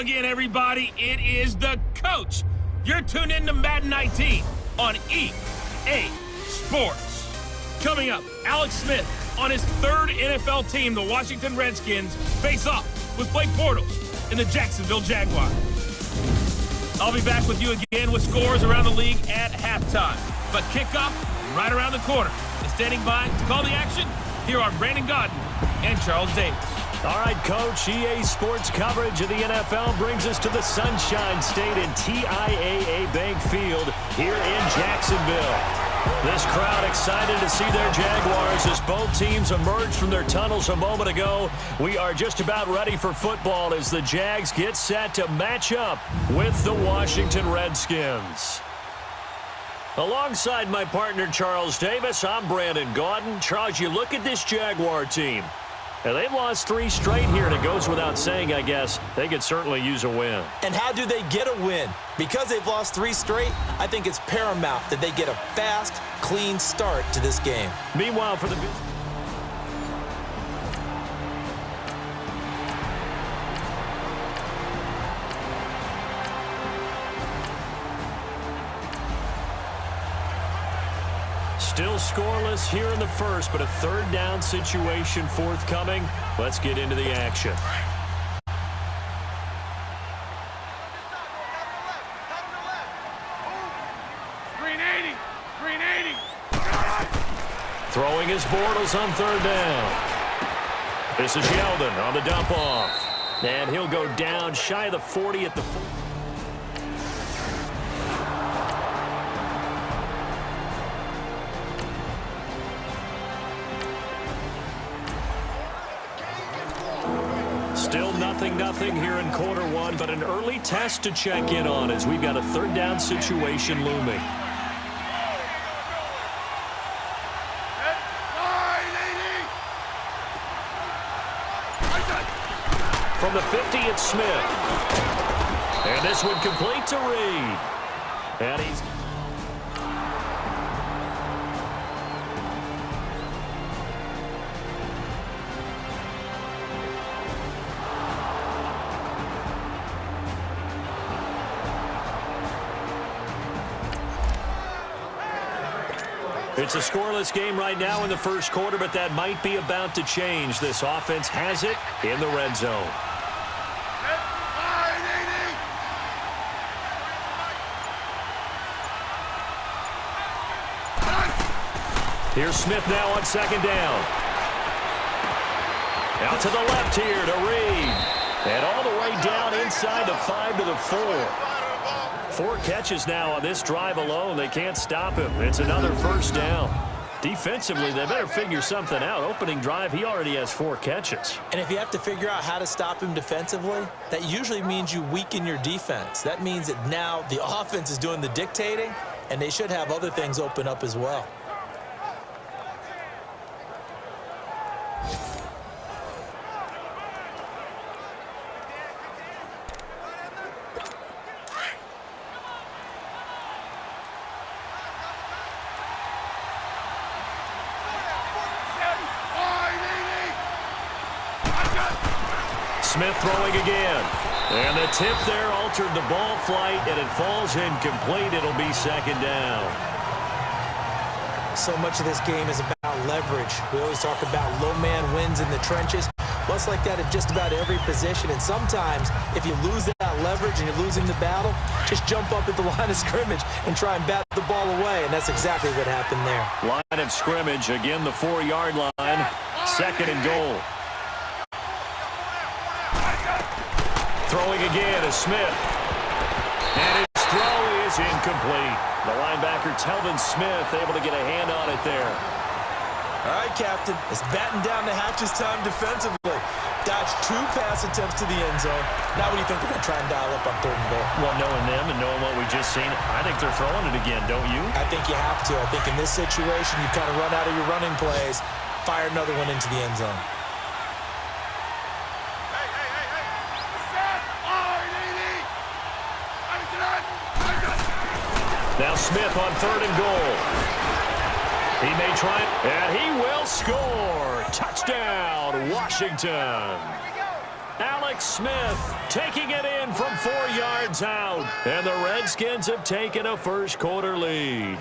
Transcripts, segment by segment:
Log in, everybody. It is the coach. You're tuned in to Madden 19 on EA Sports. Coming up, Alex Smith on his third NFL team, the Washington Redskins, face off with Blake Bortles in the Jacksonville Jaguars. I'll be back with you again with scores around the league at halftime. But kickoff right around the corner. And standing by to call the action, here are Brandon Gaudin and Charles Davis. All right, Coach, EA Sports coverage of the NFL brings us to the Sunshine State in TIAA Bank Field here in Jacksonville. This crowd excited to see their Jaguars as both teams emerged from their tunnels a moment ago. We are just about ready for football as the Jags get set to match up with the Washington Redskins. Alongside my partner, Charles Davis, I'm Brandon Gaudin. Charles, you look at this Jaguar team. And they've lost 3 straight here, and it goes without saying, I guess, they could certainly use a win. And how do they get a win? Because they've lost 3 straight, I think it's paramount that they get a fast, clean start to this game. Meanwhile, for the... Still scoreless here in the first, but a third down situation forthcoming. Let's get into the action. Green 80. Throwing his Bortles on third down. This is Yeldon on the dump off. And he'll go down shy of the 40 at the 40. Still nothing here in quarter one, but an early test to check in on as we've got a third down situation looming. From the 50, it's Smith. And this one complete to Reed. And he's... It's a scoreless game right now in the first quarter, but that might be about to change. This offense has it in the red zone. Here's Smith now on second down. Out to the left here to Reed. And all the way down inside the 5 to the 4. 4 catches now on this drive alone. They can't stop him. It's another first down. Defensively, they better figure something out. Opening drive, he already has 4 catches. And if you have to figure out how to stop him defensively, that usually means you weaken your defense. That means that now the offense is doing the dictating, and they should have other things open up as well. Smith throwing again. And the tip there altered the ball flight, and it falls incomplete. It'll be second down. So much of this game is about leverage. We always talk about low man wins in the trenches. Well, it's like that at just about every position. And sometimes, if you lose that leverage and you're losing the battle, just jump up at the line of scrimmage and try and bat the ball away. And that's exactly what happened there. Line of scrimmage, again the 4-yard line. Second and goal. Throwing again is Smith. And his throw is incomplete. The linebacker, Telvin Smith, able to get a hand on it there. All right, Captain. It's batten down the hatches time defensively. Dodged 2 pass attempts to the end zone. Now what do you think they're going to try and dial up on third and goal? Well, knowing them and knowing what we just seen, I think they're throwing it again, don't you? I think you have to. I think in this situation, you kind of run out of your running plays, fire another one into the end zone. Now Smith on third and goal. He may try it, and he will score. Touchdown, Washington. Alex Alex Smith taking it in from 4 yards out. And the Redskins have taken a first-quarter lead.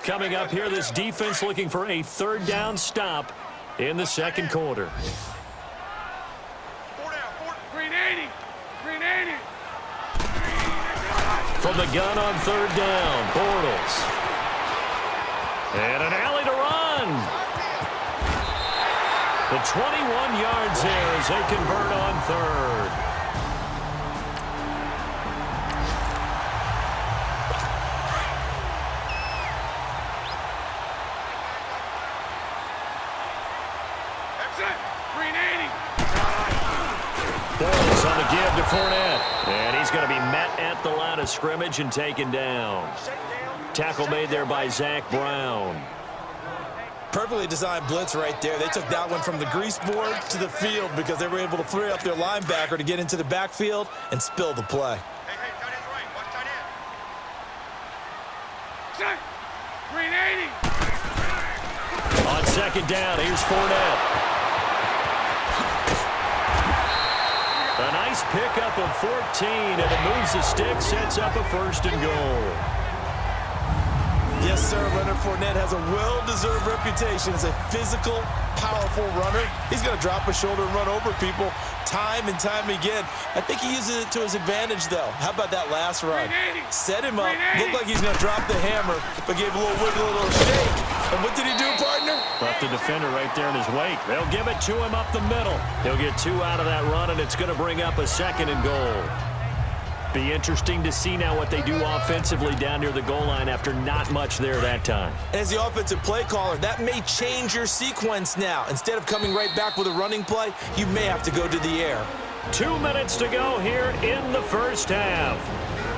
Coming up here, this defense looking for a third down stop in the second quarter. 380. 380. From the gun on third down, Bortles. And an alley to run. The 21 yards there as they convert on third. Bortles on the give to Fournette. And he's going to be met at the line of scrimmage and taken down. Tackle made there by Zach Brown. Perfectly designed blitz right there. They took that one from the grease board to the field because they were able to free up their linebacker to get into the backfield and spill the play. Hey, tight end's right. Watch tight end. 380. On second down, here's Fournette. A nice pickup of 14, and it moves the stick, sets up a first and goal. Yes, sir. Leonard Fournette has a well-deserved reputation as a physical, powerful runner. He's going to drop a shoulder and run over people time and time again. I think he uses it to his advantage, though. How about that last run? Set him up. Looked like he's going to drop the hammer, but gave a little wiggle, a little shake. And what did he do, partner? Left the defender right there in his wake. They'll give it to him up the middle. He'll get 2 out of that run, and it's going to bring up a second and goal. Be interesting to see now what they do offensively down near the goal line after not much there that time. As the offensive play caller, that may change your sequence now. Instead of coming right back with a running play, you may have to go to the air. 2 minutes to go here in the first half.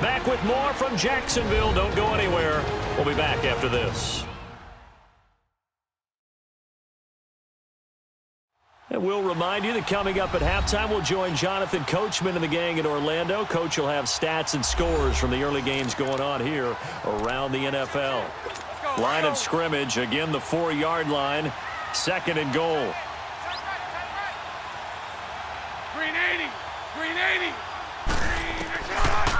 Back with more from Jacksonville. Don't go anywhere. We'll be back after this. And we'll remind you that coming up at halftime, we'll join Jonathan Coachman and the gang in Orlando. Coach will have stats and scores from the early games going on here around the NFL. Line of scrimmage, again, the 4-yard line, second and goal. 380. 380.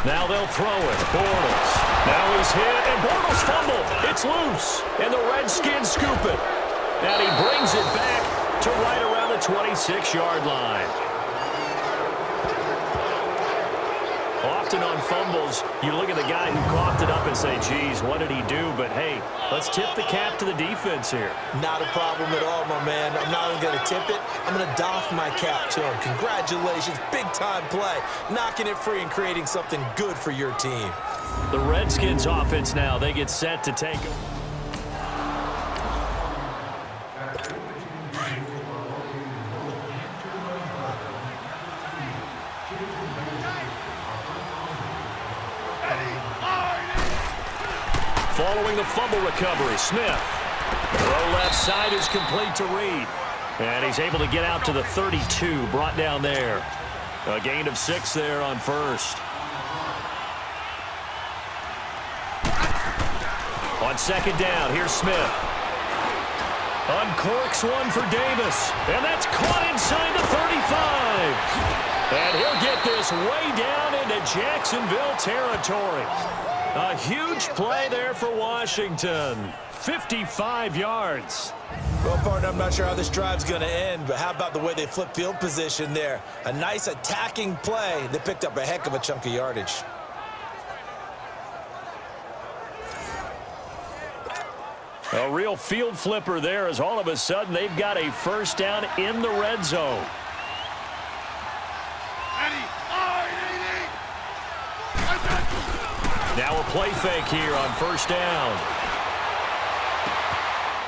Now they'll throw it. Bortles. Now he's hit, and Bortles fumble. It's loose, and the Redskins scoop it. And he brings it back to right around the 26-yard line. Often on fumbles, you look at the guy who coughed it up and say, geez, what did he do? But, hey, let's tip the cap to the defense here. Not a problem at all, my man. I'm not even going to tip it. I'm going to doff my cap to him. Congratulations. Big-time play. Knocking it free and creating something good for your team. The Redskins offense now, they get set to take them. Following the fumble recovery, Smith. Throw left side is complete to Reed. And he's able to get out to the 32, brought down there. A gain of 6 there on first. On second down, here's Smith. Uncorks one for Davis. And that's caught inside the 35. And he'll get this way down into Jacksonville territory. A huge play there for Washington. 55 yards. Well, partner, I'm not sure how this drive's going to end, but how about the way they flip field position there? A nice attacking play that picked up a heck of a chunk of yardage. A real field flipper there as all of a sudden they've got a first down in the red zone. Now a play fake here on first down.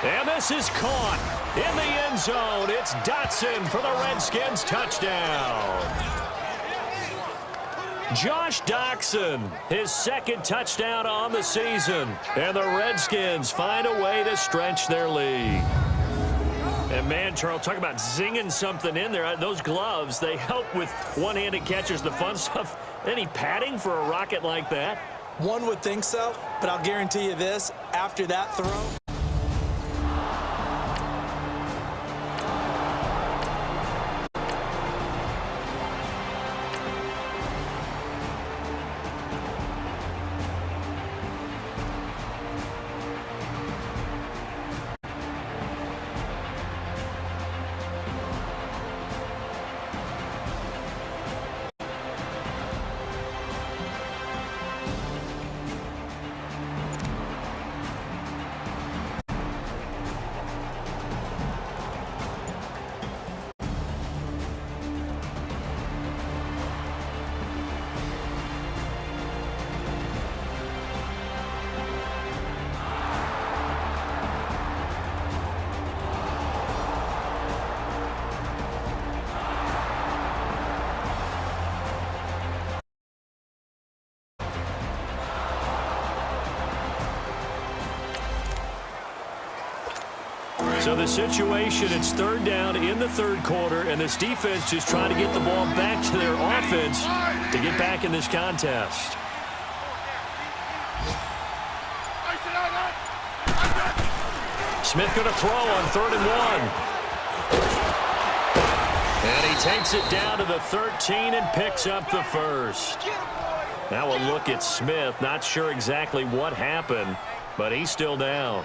And this is caught in the end zone. It's Dotson for the Redskins touchdown. Josh Doctson, his second touchdown on the season. And the Redskins find a way to stretch their lead. And man, Charles, talk about zinging something in there. Those gloves, they help with one-handed catches, the fun stuff. Any padding for a rocket like that? One would think so, but I'll guarantee you this, after that throw, So the situation, it's third down in the third quarter, and this defense just trying to get the ball back to their offense to get back in this contest. Smith going to throw on 3rd and 1. And he takes it down to the 13 and picks up the first. Now a look at Smith. Not sure exactly what happened, but he's still down.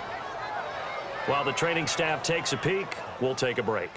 While the training staff takes a peek, we'll take a break.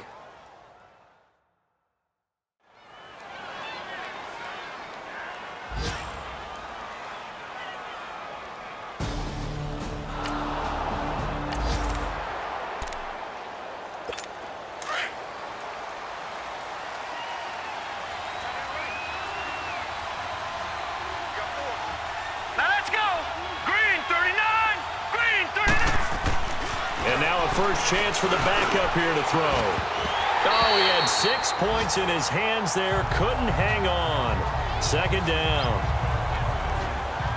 First chance for the backup here to throw. Oh, he had 6 points in his hands there. Couldn't hang on. Second down.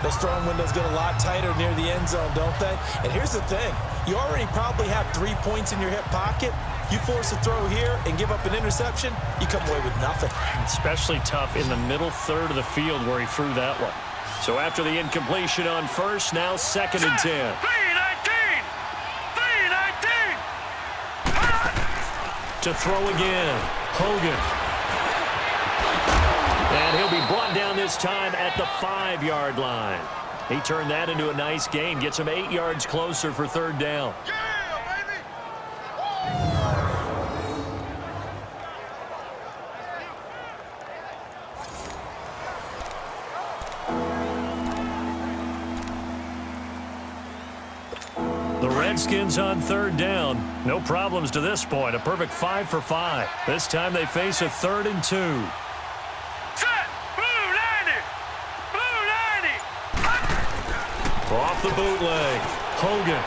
Those throwing windows get a lot tighter near the end zone, don't they? And here's the thing. You already probably have 3 points in your hip pocket. You force a throw here and give up an interception, you come away with nothing. Especially tough in the middle third of the field where he threw that one. So after the incompletion on first, now 2nd and 10. To throw again, Hogan. And he'll be brought down this time at the 5-yard line. He turned that into a nice gain, gets him 8 yards closer for third down. Redskins on third down. No problems to this point. A perfect 5 for 5. This time they face a 3rd and 2. Set! Blue 90! Blue 90! Off the bootleg. Hogan.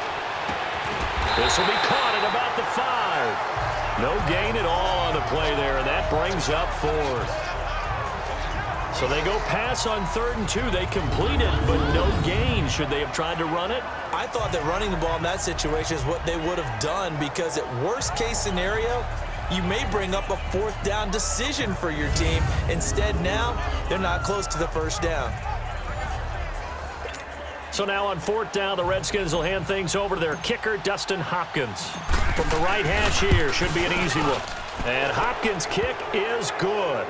This will be caught at about the 5. No gain at all on the play there, and that brings up 4th. So they go pass on 3rd and 2. They complete it, but no gain. Should they have tried to run it? I thought that running the ball in that situation is what they would have done, because at worst case scenario, you may bring up a 4th down decision for your team. Instead now, they're not close to the first down. So now on 4th down, the Redskins will hand things over to their kicker, Dustin Hopkins. From the right hash here, should be an easy one. And Hopkins' kick is good.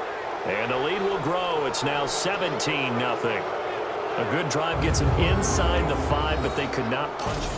And the lead will grow. It's now 17-0. A good drive gets them inside the 5, but they could not punch it.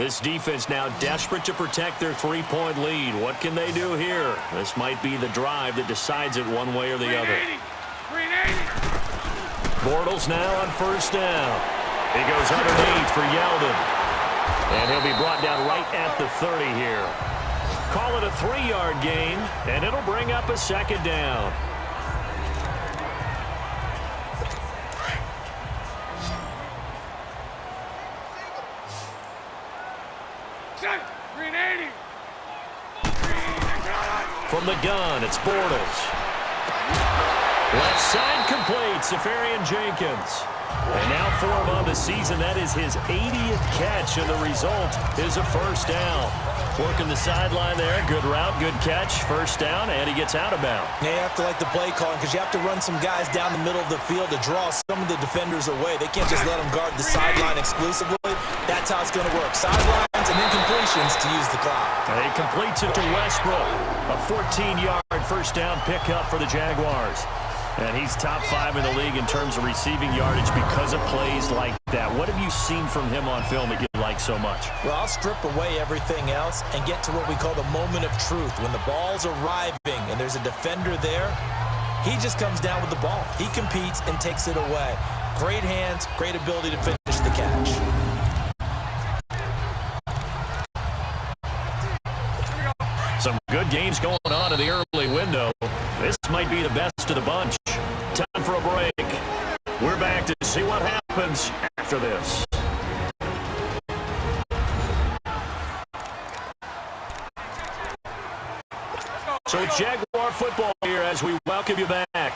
This defense now desperate to protect their three-point lead. What can they do here? This might be the drive that decides it one way or the other. Bortles now on first down. He goes underneath for Yeldon. And he'll be brought down right at the 30 here. Call it a 3-yard gain, and it'll bring up a second down. From the gun, it's Bortles. Left side complete, Safarian Jenkins. And now for him on the season, that is his 80th catch, and the result is a first down. Working the sideline there, good route, good catch, first down, and he gets out of bounds. Yeah, you have to like the play calling because you have to run some guys down the middle of the field to draw some of the defenders away. They can't just let them guard the sideline exclusively. That's how it's going to work. Sidelines and incompletions to use the clock. And he completes it to Westbrook. A 14-yard first down pickup for the Jaguars. And he's top 5 in the league in terms of receiving yardage because of plays like that. What have you seen from him on film that you like so much? Well, I'll strip away everything else and get to what we call the moment of truth. When the ball's arriving and there's a defender there, he just comes down with the ball. He competes and takes it away. Great hands, great ability to finish the catch. Some good games going on in the early window. This might be the best of the bunch. Time for a break. We're back to see what happens after this. So it's Jaguar football here as we welcome you back.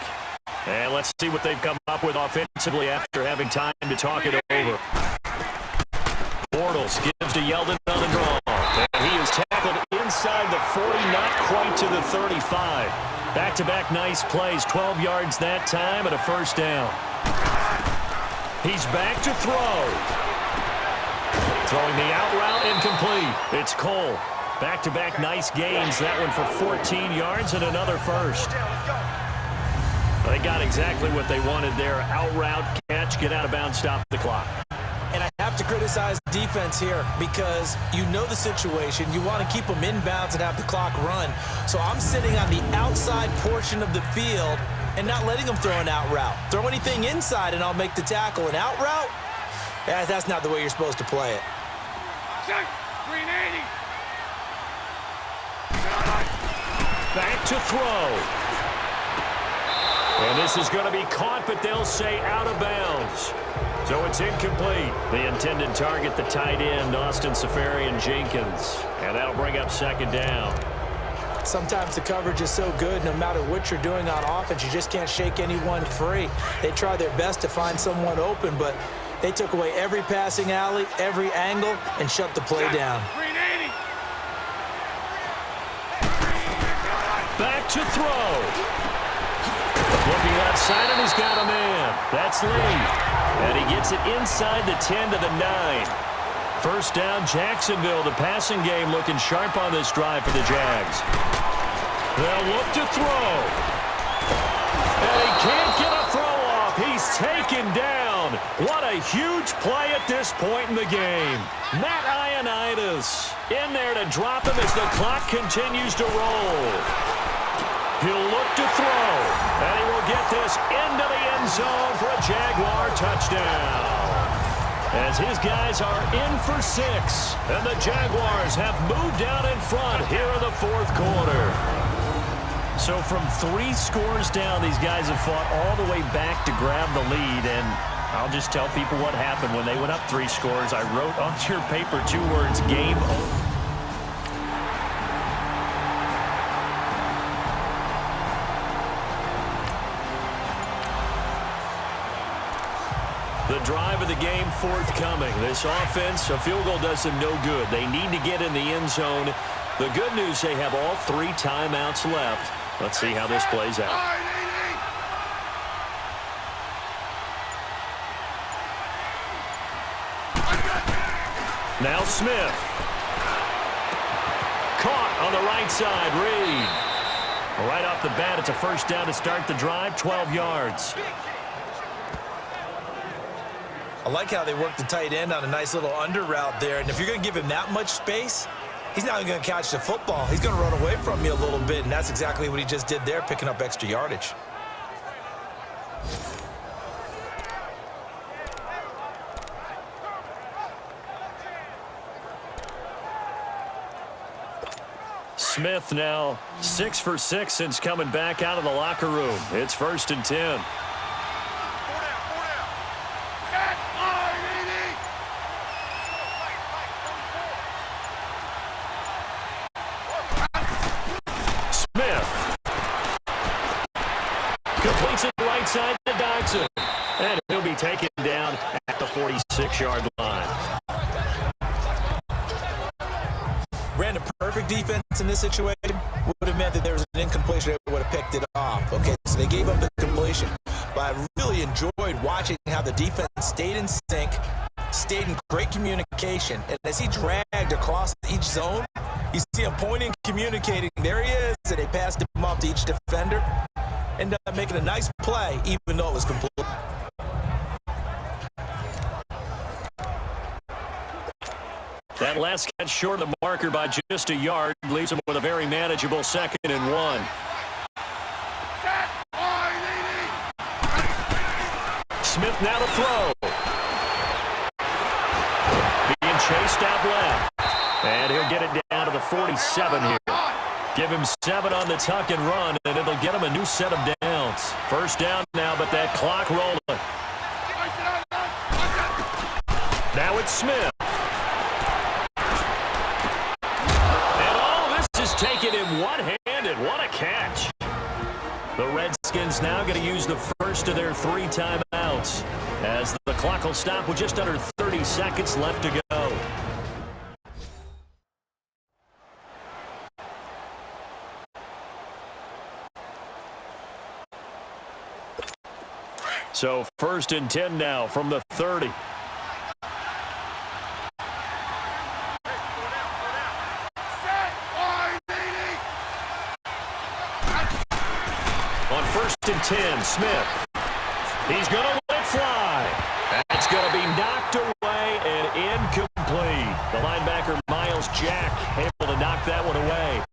And let's see what they've come up with offensively after having time to talk it over. Bortles gives to Yeldon on the draw. And he is tackled inside the 40, not quite to the 35. Back-to-back nice plays, 12 yards that time and a first down. He's back to throw. Throwing the out route incomplete. It's Cole. Back-to-back nice gains. That one for 14 yards and another first. They got exactly what they wanted there. Out route, catch, get out of bounds, stop the clock. And I have to criticize defense here because you know the situation. You want to keep them inbounds and have the clock run. So I'm sitting on the outside portion of the field and not letting them throw an out route. Throw anything inside and I'll make the tackle. An out route? Yeah, that's not the way you're supposed to play it. Back to throw. And this is going to be caught, but they'll say out of bounds. So it's incomplete. The intended target, the tight end, Austin Safarian Jenkins. And that'll bring up second down. Sometimes the coverage is so good, no matter what you're doing on offense, you just can't shake anyone free. They try their best to find someone open, but they took away every passing alley, every angle, and shut the play down. Back to throw. Looking outside, and he's got a man. That's Lee. And he gets it inside the 10 to the 9. First down, Jacksonville. The passing game looking sharp on this drive for the Jags. They'll look to throw. And he can't get a throw off. He's taken down. What a huge play at this point in the game. Matt Ioannidis in there to drop him as the clock continues to roll. He'll look to throw, and he will get this into the end zone for a Jaguar touchdown. As his guys are in for 6, and the Jaguars have moved out in front here in the fourth quarter. So from 3 scores down, these guys have fought all the way back to grab the lead, and I'll just tell people what happened when they went up 3 scores. I wrote onto your paper 2 words, game over. The drive of the game forthcoming. This offense, a field goal does them no good. They need to get in the end zone. The good news, they have all 3 timeouts left. Let's see how this plays out. Now Smith. Caught on the right side, Reed. Right off the bat, it's a first down to start the drive, 12 yards. I like how they work the tight end on a nice little under route there. And if you're going to give him that much space, he's not even going to catch the football. He's going to run away from you a little bit, and that's exactly what he just did there, picking up extra yardage. Smith now 6 for 6 since coming back out of the locker room. It's 1st and 10. Smith completes it right side to Dodson, and he'll be taken down at the 46-yard line. Ran a perfect defense in this situation. Would have meant that there was an incompletion. They would have picked it off. Okay, so they gave up the completion. But I really enjoyed watching how the defense stayed in sync, stayed in great communication. And as he dragged across each zone, you see him pointing, communicating. There he is. And they passed him off to each defender. Ended up making a nice play, even though it was complete. That last catch short of the marker by just a yard leaves him with a very manageable 2nd and 1. Smith now to throw. Being chased out left. And he'll get it down to the 47 here. Give him 7 on the tuck and run, and it'll get him a new set of downs. 1st down now, but that clock rolling. Now it's Smith. Taken in one-handed. What a catch. The Redskins now going to use the first of their 3 timeouts as the clock will stop with just under 30 seconds left to go. So 1st and 10 now from the 30. On 1st and 10, Smith. He's going to let it fly. That's going to be knocked away and incomplete. The linebacker, Miles Jack, able to knock that one away.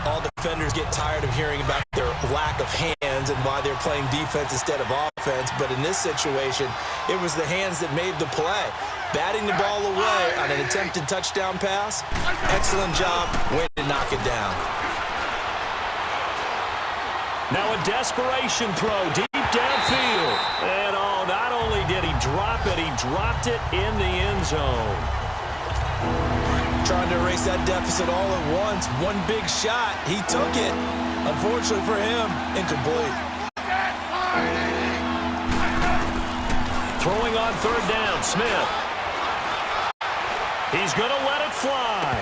All defenders get tired of hearing about their lack of hands and why they're playing defense instead of offense. But in this situation, it was the hands that made the play. Batting the ball away on an attempted touchdown pass. Excellent job. Way to knock it down. Now a desperation throw deep downfield. And not only did he drop it, he dropped it in the end zone. Trying to erase that deficit all at once. One big shot. He took it. Unfortunately for him, incomplete. Throwing on 3rd down, Smith. He's going to let it fly.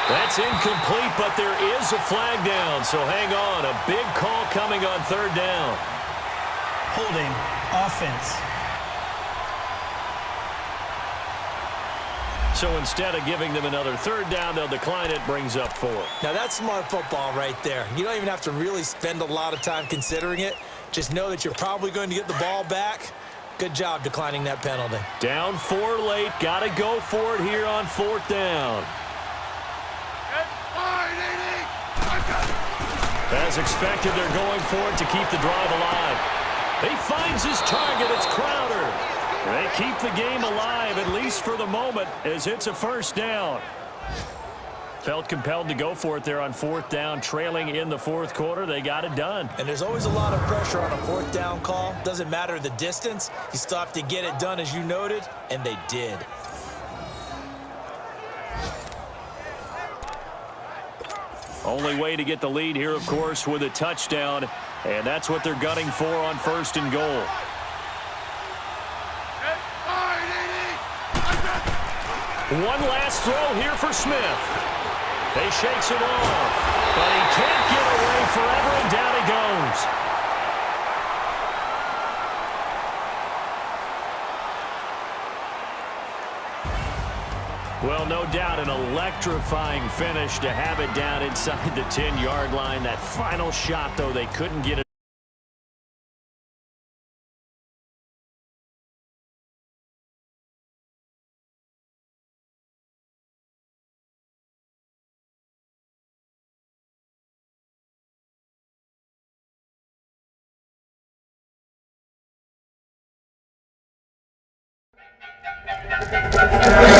That's incomplete, but there is a flag down, so hang on. A big call coming on 3rd down. Holding, offense. So instead of giving them another 3rd down, they'll decline it, brings up 4. Now that's smart football right there. You don't even have to really spend a lot of time considering it. Just know that you're probably going to get the ball back. Good job declining that penalty. Down 4 late, got to go for it here on 4th down. As expected, they're going for it to keep the drive alive. He finds his target. It's Crowder. They keep the game alive, at least for the moment, as it's a 1st down. Felt compelled to go for it there on 4th down, trailing in the 4th quarter. They got it done. And there's always a lot of pressure on a 4th down call. Doesn't matter the distance. You still have to get it done, as you noted, and they did. Only way to get the lead here, of course, with a touchdown, and that's what they're gunning for on 1st and goal. One last throw here for Smith. He shakes it off, but he can't get away forever, and down he goes. Well, no doubt an electrifying finish to have it down inside the 10-yard line. That final shot, though, they couldn't get it. Niners.